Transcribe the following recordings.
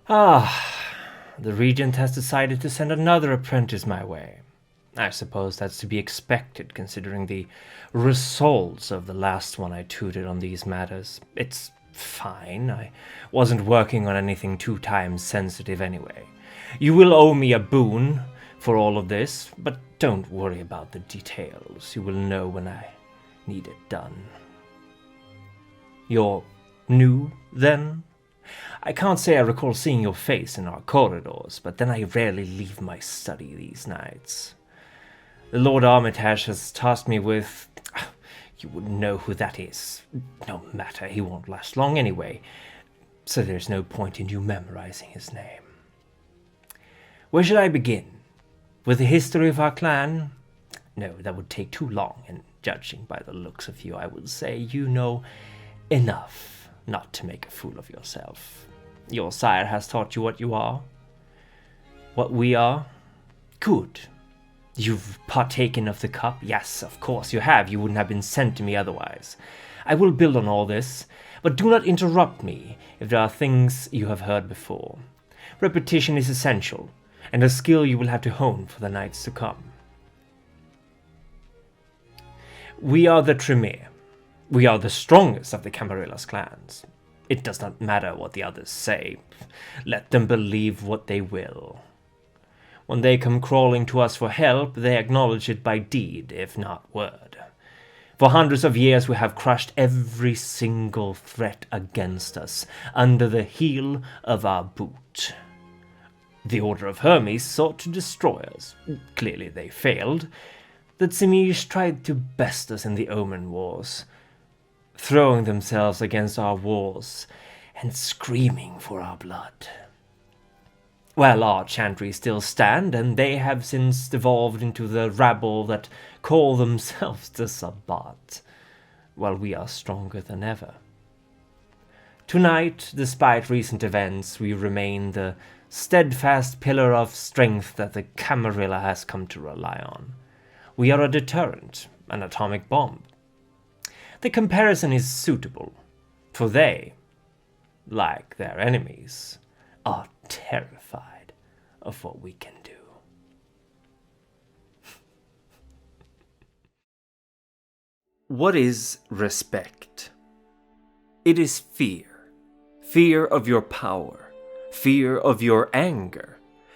Ah, the Regent has decided to send another apprentice my way. I suppose that's to be expected, considering the results of the last one I tutored on these matters. It's fine. I wasn't working on anything too time-sensitive anyway. You will owe me a boon for all of this, but don't worry about the details. You will know when I need it done. You're new, then? I can't say I recall seeing your face in our corridors, but then I rarely leave my study these nights. The Lord Armitage has tasked me with... You wouldn't know who that is. No matter, he won't last long anyway, so there's no point in you memorizing his name. Where should I begin? With the history of our clan? No, that would take too long, and judging by the looks of you, I would say you know enough not to make a fool of yourself. Your sire has taught you what you are. What we are? Good. You've partaken of the cup? Yes, of course you have. You wouldn't have been sent to me otherwise. I will build on all this, but do not interrupt me if there are things you have heard before. Repetition is essential, and a skill you will have to hone for the nights to come. We are the Tremere. We are the strongest of the Camarillus clans. It does not matter what the others say. Let them believe what they will. When they come crawling to us for help, they acknowledge it by deed, if not word. For hundreds of years we have crushed every single threat against us under the heel of our boot. The Order of Hermes sought to destroy us. Clearly they failed. The Tzimish tried to best us in the Omen Wars, throwing themselves against our walls and screaming for our blood. Well, our chantries still stand, and they have since devolved into the rabble that call themselves the Sabbat, while we are stronger than ever. Tonight, despite recent events, we remain the steadfast pillar of strength that the Camarilla has come to rely on. We are a deterrent, an atomic bomb. The comparison is suitable, for they, like their enemies, are terrified of what we can do. What is respect? It is fear. Fear of your power. Fear of your anger.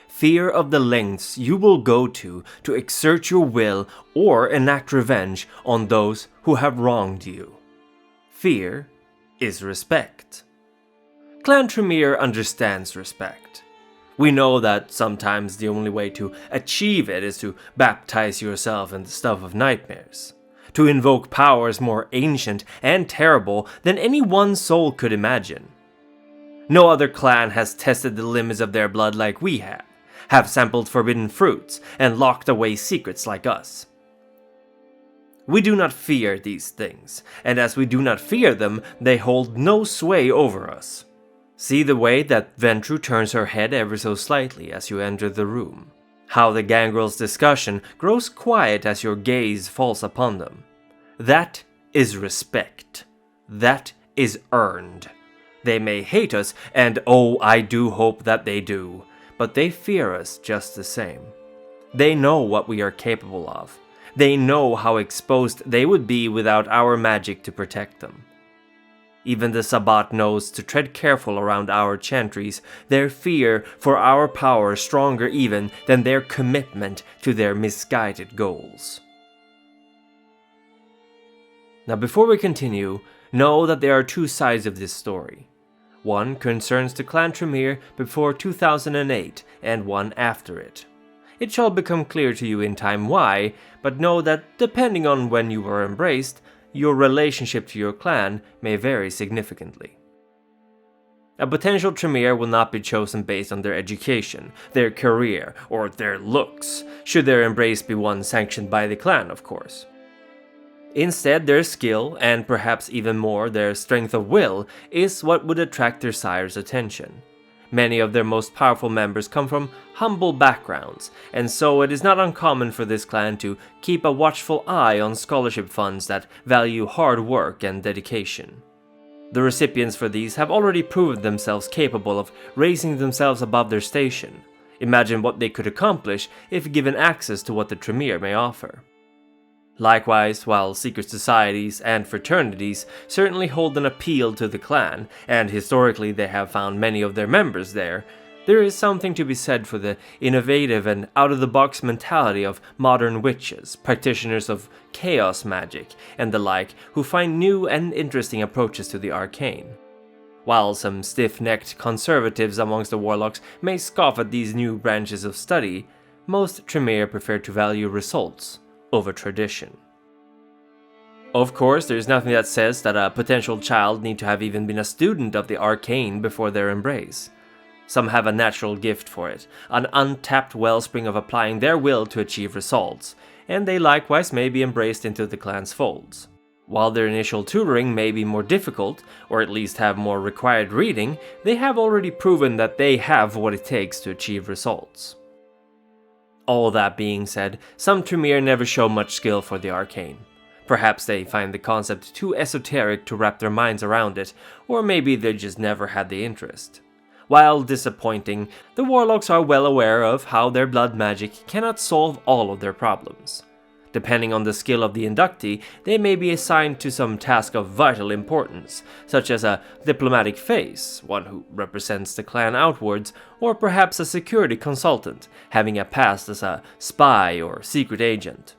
Fear of the lengths you will go to exert your will or enact revenge on those who have wronged you. Fear is respect. Clan Tremere understands respect. We know that sometimes the only way to achieve it is to baptize yourself in the stuff of nightmares, to invoke powers more ancient and terrible than any one soul could imagine. No other clan has tested the limits of their blood like we have sampled forbidden fruits, and locked away secrets like us. We do not fear these things, and as we do not fear them, they hold no sway over us. See the way that Ventru turns her head ever so slightly as you enter the room. How the gangrel's discussion grows quiet as your gaze falls upon them. That is respect. That is earned. They may hate us, and oh, I do hope that they do, but they fear us just the same. They know what we are capable of. They know how exposed they would be without our magic to protect them. Even the Sabbat knows to tread careful around our chantries, their fear for our power stronger even than their commitment to their misguided goals. Now before we continue, know that there are two sides of this story. One concerns the Clan Tremere before 2008 and one after it. It shall become clear to you in time why, but know that depending on when you were embraced, your relationship to your clan may vary significantly. A potential Tremere will not be chosen based on their education, their career, or their looks, should their embrace be one sanctioned by the clan, of course. Instead, their skill, and perhaps even more their strength of will, is what would attract their sire's attention. Many of their most powerful members come from humble backgrounds, and so it is not uncommon for this clan to keep a watchful eye on scholarship funds that value hard work and dedication. The recipients for these have already proven themselves capable of raising themselves above their station. Imagine what they could accomplish if given access to what the Tremere may offer. Likewise, while secret societies and fraternities certainly hold an appeal to the clan, and historically they have found many of their members there, there is something to be said for the innovative and out-of-the-box mentality of modern witches, practitioners of chaos magic, and the like, who find new and interesting approaches to the arcane. While some stiff-necked conservatives amongst the Warlocks may scoff at these new branches of study, most Tremere prefer to value results over tradition. Of course, there's nothing that says that a potential child need to have even been a student of the arcane before their embrace. Some have a natural gift for it, an untapped wellspring of applying their will to achieve results, and they likewise may be embraced into the clan's folds. While their initial tutoring may be more difficult, or at least have more required reading, they have already proven that they have what it takes to achieve results. All that being said, some Tremere never show much skill for the arcane. Perhaps they find the concept too esoteric to wrap their minds around it, or maybe they just never had the interest. While disappointing, the Warlocks are well aware of how their blood magic cannot solve all of their problems. Depending on the skill of the inductee, they may be assigned to some task of vital importance, such as a diplomatic face, one who represents the clan outwards, or perhaps a security consultant, having a past as a spy or secret agent.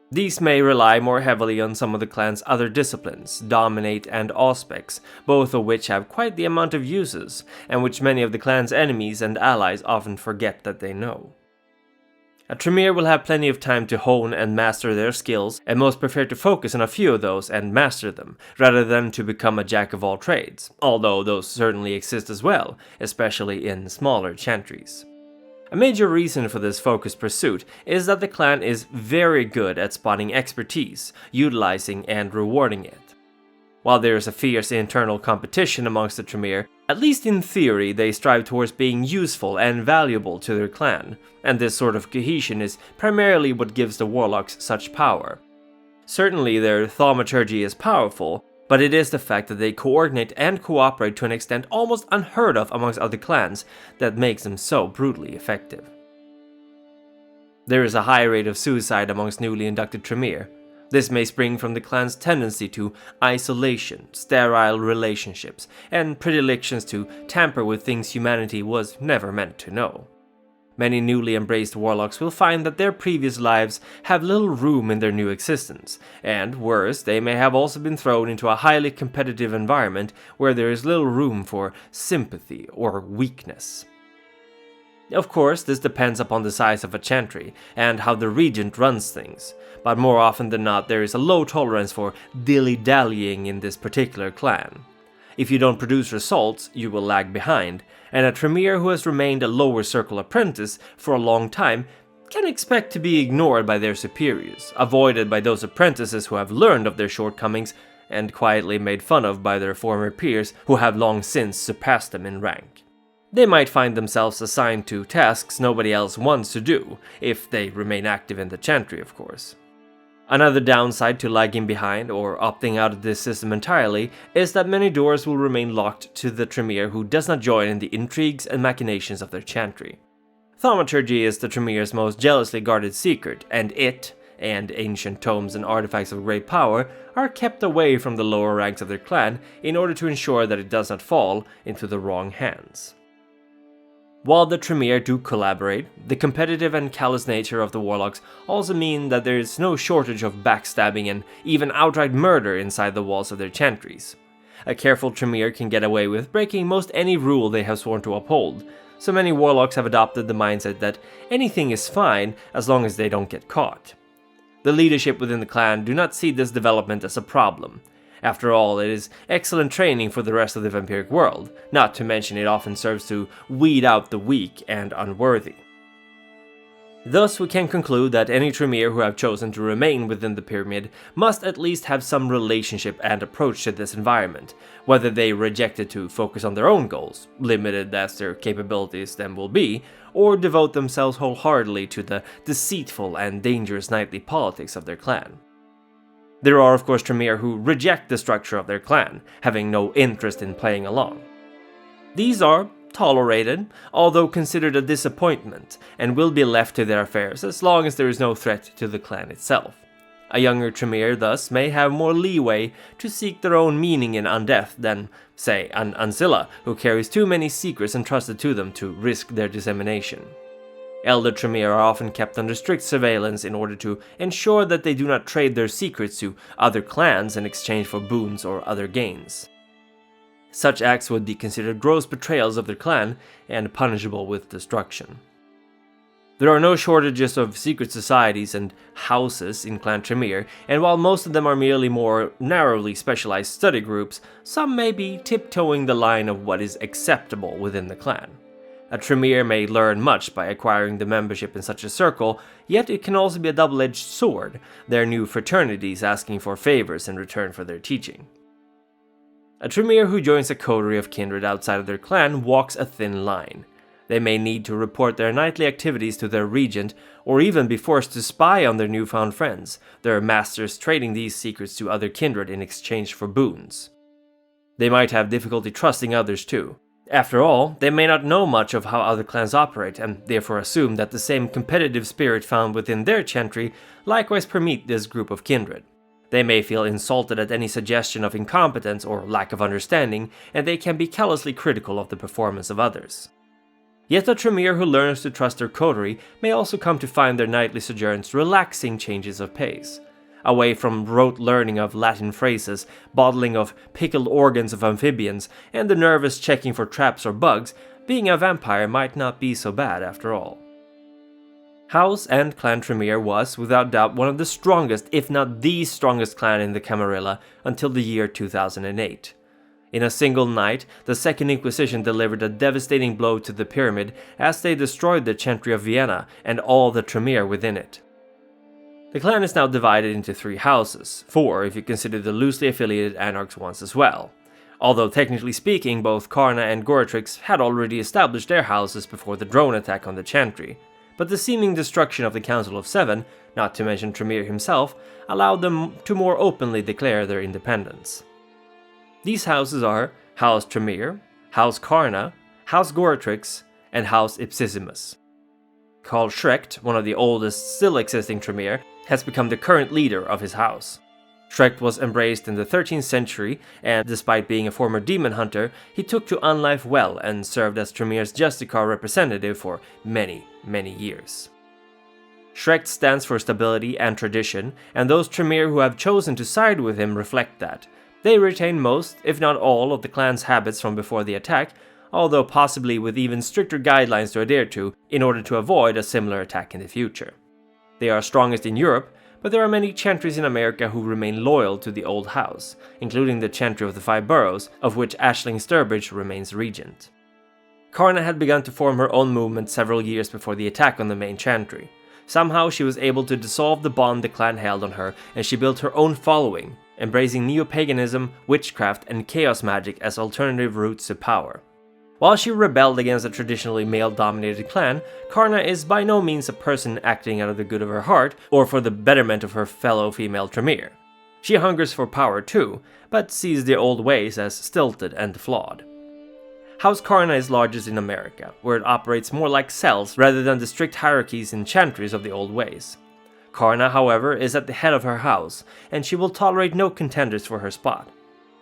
These may rely more heavily on some of the clan's other disciplines, Dominate and Auspex, both of which have quite the amount of uses, and which many of the clan's enemies and allies often forget that they know. A Tremere will have plenty of time to hone and master their skills, and most prefer to focus on a few of those and master them, rather than to become a jack of all trades, although those certainly exist as well, especially in smaller chantries. A major reason for this focused pursuit is that the clan is very good at spotting expertise, utilizing and rewarding it. While there is a fierce internal competition amongst the Tremere, at least in theory they strive towards being useful and valuable to their clan, and this sort of cohesion is primarily what gives the Warlocks such power. Certainly their thaumaturgy is powerful, but it is the fact that they coordinate and cooperate to an extent almost unheard of amongst other clans that makes them so brutally effective. There is a high rate of suicide amongst newly inducted Tremere. This may spring from the clan's tendency to isolation, sterile relationships, and predilections to tamper with things humanity was never meant to know. Many newly embraced Warlocks will find that their previous lives have little room in their new existence, and worse, they may have also been thrown into a highly competitive environment where there is little room for sympathy or weakness. Of course, this depends upon the size of a chantry and how the regent runs things, but more often than not there is a low tolerance for dilly-dallying in this particular clan. If you don't produce results, you will lag behind, and a Tremere who has remained a lower circle apprentice for a long time can expect to be ignored by their superiors, avoided by those apprentices who have learned of their shortcomings, and quietly made fun of by their former peers who have long since surpassed them in rank. They might find themselves assigned to tasks nobody else wants to do, if they remain active in the chantry, of course. Another downside to lagging behind or opting out of this system entirely is that many doors will remain locked to the Tremere who does not join in the intrigues and machinations of their chantry. Thaumaturgy is the Tremere's most jealously guarded secret, and it, and ancient tomes and artifacts of great power, are kept away from the lower ranks of their clan in order to ensure that it does not fall into the wrong hands. While the Tremere do collaborate, the competitive and callous nature of the Warlocks also mean that there is no shortage of backstabbing and even outright murder inside the walls of their chantries. A careful Tremere can get away with breaking most any rule they have sworn to uphold, so many Warlocks have adopted the mindset that anything is fine as long as they don't get caught. The leadership within the clan do not see this development as a problem. After all, it is excellent training for the rest of the vampiric world, not to mention it often serves to weed out the weak and unworthy. Thus, we can conclude that any Tremere who have chosen to remain within the pyramid must at least have some relationship and approach to this environment, whether they rejected to focus on their own goals, limited as their capabilities then will be, or devote themselves wholeheartedly to the deceitful and dangerous nightly politics of their clan. There are of course Tremere who reject the structure of their clan, having no interest in playing along. These are tolerated, although considered a disappointment, and will be left to their affairs as long as there is no threat to the clan itself. A younger Tremere thus may have more leeway to seek their own meaning in undeath than, say, an Ancilla, who carries too many secrets entrusted to them to risk their dissemination. Elder Tremere are often kept under strict surveillance in order to ensure that they do not trade their secrets to other clans in exchange for boons or other gains. Such acts would be considered gross betrayals of their clan and punishable with destruction. There are no shortages of secret societies and houses in Clan Tremere, and while most of them are merely more narrowly specialized study groups, some may be tiptoeing the line of what is acceptable within the clan. A Tremere may learn much by acquiring the membership in such a circle, yet it can also be a double-edged sword, their new fraternities asking for favors in return for their teaching. A Tremere who joins a coterie of kindred outside of their clan walks a thin line. They may need to report their nightly activities to their regent, or even be forced to spy on their newfound friends, their masters trading these secrets to other kindred in exchange for boons. They might have difficulty trusting others too. After all, they may not know much of how other clans operate, and therefore assume that the same competitive spirit found within their chantry likewise permeate this group of kindred. They may feel insulted at any suggestion of incompetence or lack of understanding, and they can be callously critical of the performance of others. Yet a Tremere who learns to trust their coterie may also come to find their nightly sojourns relaxing changes of pace. Away from rote learning of Latin phrases, bottling of pickled organs of amphibians, and the nervous checking for traps or bugs, being a vampire might not be so bad after all. House and Clan Tremere was, without doubt, one of the strongest, if not the strongest clan in the Camarilla until the year 2008. In a single night, the Second Inquisition delivered a devastating blow to the pyramid as they destroyed the Chantry of Vienna and all the Tremere within it. The clan is now divided into 3 houses, 4 if you consider the loosely affiliated Anarchs ones as well. Although technically speaking, both Karna and Goratrix had already established their houses before the drone attack on the Chantry, but the seeming destruction of the Council of Seven, not to mention Tremere himself, allowed them to more openly declare their independence. These houses are House Tremere, House Karna, House Goratrix, and House Ipsissimus. Carl Schrecht, one of the oldest still existing Tremere, has become the current leader of his house. Schrecht was embraced in the 13th century, and despite being a former demon hunter, he took to unlife well and served as Tremere's Justicar representative for many years. Schrecht stands for stability and tradition, and those Tremere who have chosen to side with him reflect that. They retain most, if not all, of the clan's habits from before the attack, although possibly with even stricter guidelines to adhere to in order to avoid a similar attack in the future. They are strongest in Europe, but there are many chantries in America who remain loyal to the old house, including the Chantry of the Five Boroughs, of which Aisling Sturbridge remains regent. Karna had begun to form her own movement several years before the attack on the main chantry. Somehow she was able to dissolve the bond the clan held on her, and she built her own following, embracing neo-paganism, witchcraft, and chaos magic as alternative routes to power. While she rebelled against a traditionally male-dominated clan, Karna is by no means a person acting out of the good of her heart or for the betterment of her fellow female Tremere. She hungers for power too, but sees the old ways as stilted and flawed. House Karna is largest in America, where it operates more like cells rather than the strict hierarchies and chantries of the old ways. Karna, however, is at the head of her house, and she will tolerate no contenders for her spot.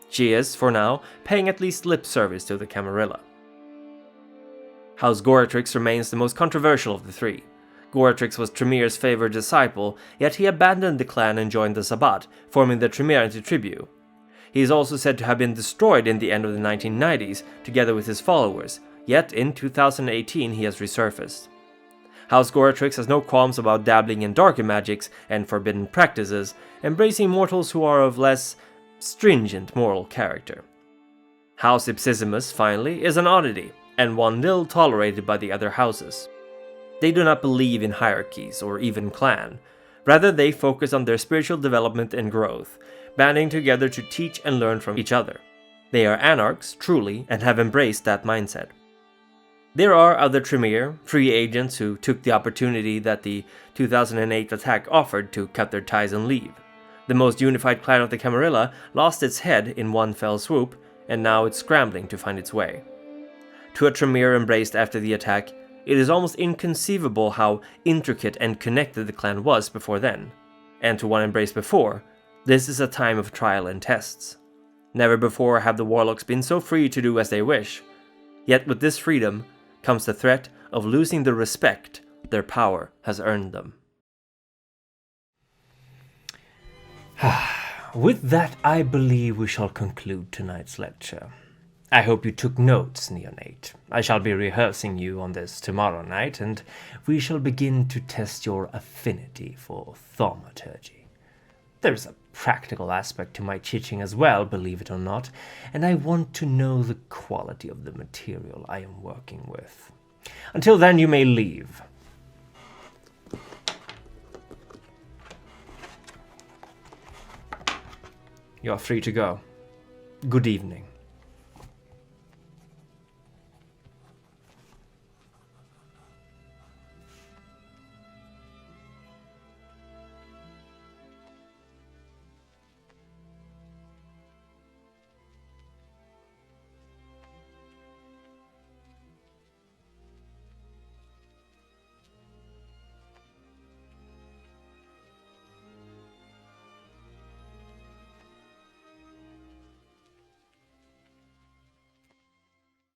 She is, for now, paying at least lip service to the Camarilla. House Goratrix remains the most controversial of the 3. Goratrix was Tremere's favored disciple, yet he abandoned the clan and joined the Sabbat, forming the Tremere Antitribu. He is also said to have been destroyed in the end of the 1990s, together with his followers, yet in 2018 he has resurfaced. House Goratrix has no qualms about dabbling in darker magics and forbidden practices, embracing mortals who are of less stringent moral character. House Ipsissimus, finally, is an oddity, and one little tolerated by the other houses. They do not believe in hierarchies or even clan. Rather, they focus on their spiritual development and growth, banding together to teach and learn from each other. They are anarchs, truly, and have embraced that mindset. There are other Tremere, free agents who took the opportunity that the 2008 attack offered to cut their ties and leave. The most unified clan of the Camarilla lost its head in one fell swoop, and now it's scrambling to find its way. To a Tremere embraced after the attack, it is almost inconceivable how intricate and connected the clan was before then. And to one embraced before, this is a time of trial and tests. Never before have the Warlocks been so free to do as they wish. Yet with this freedom comes the threat of losing the respect their power has earned them. With that, I believe we shall conclude tonight's lecture. I hope you took notes, Neonate. I shall be rehearsing you on this tomorrow night, and we shall begin to test your affinity for thaumaturgy. There's a practical aspect to my teaching as well, believe it or not, and I want to know the quality of the material I am working with. Until then, you may leave. You are free to go. Good evening.